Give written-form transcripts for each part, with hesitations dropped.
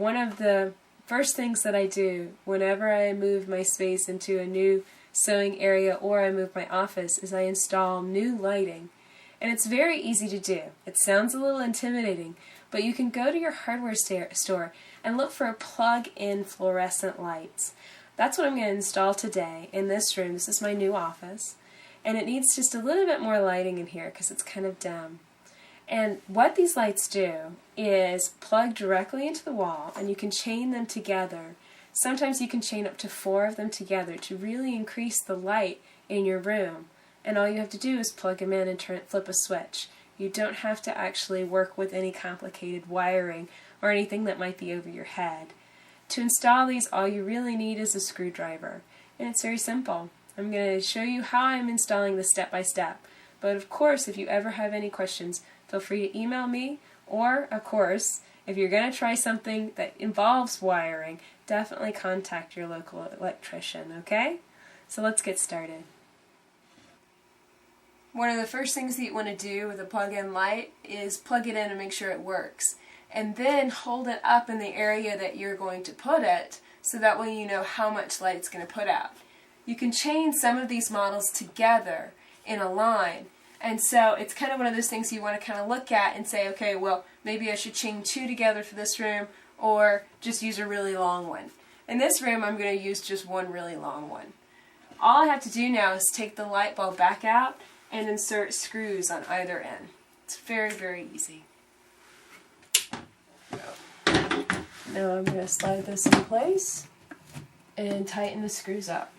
One of the first things that I do whenever I move my space into a new sewing area or I move my office is I install new lighting. And it's very easy to do. It sounds a little intimidating, but you can go to your hardware store and look for plug-in fluorescent lights. That's what I'm going to install today in this room. This is my new office. And it needs just a little bit more lighting in here because it's kind of dim. And what these lights do is plug directly into the wall, and you can chain them together. Sometimes you can chain up to 4 of them together to really increase the light in your room. And all you have to do is plug them in and flip a switch. You don't have to actually work with any complicated wiring or anything that might be over your head. To install these, all you really need is a screwdriver. And it's very simple. I'm going to show you how I'm installing this step by step. But of course, if you ever have any questions, feel free to email me, or of course, if you're going to try something that involves wiring, definitely contact your local electrician, okay? So let's get started. One of the first things that you want to do with a plug-in light is plug it in and make sure it works. And then hold it up in the area that you're going to put it, so that way you know how much light it's going to put out. You can chain some of these models together in a line. And so it's kind of one of those things you want to kind of look at and say, okay, well, maybe I should chain 2 together for this room, or just use a really long one. In this room, I'm going to use just one really long one. All I have to do now is take the light bulb back out and insert screws on either end. It's very, very easy. Now I'm going to slide this in place and tighten the screws up.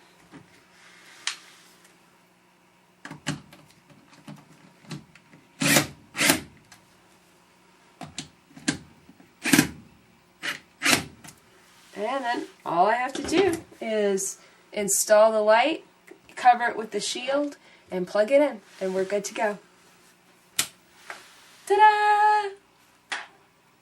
And then all I have to do is install the light, cover it with the shield, and plug it in, and we're good to go. Ta-da!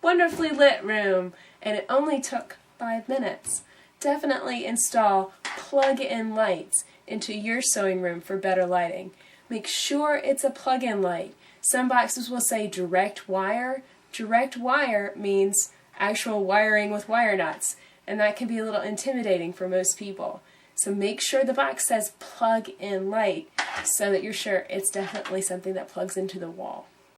Wonderfully lit room, and it only took 5 minutes. Definitely install plug-in lights into your sewing room for better lighting. Make sure it's a plug-in light. Some boxes will say direct wire. Direct wire means actual wiring with wire nuts, and that can be a little intimidating for most people. So make sure the box says plug-in light so that you're sure it's definitely something that plugs into the wall.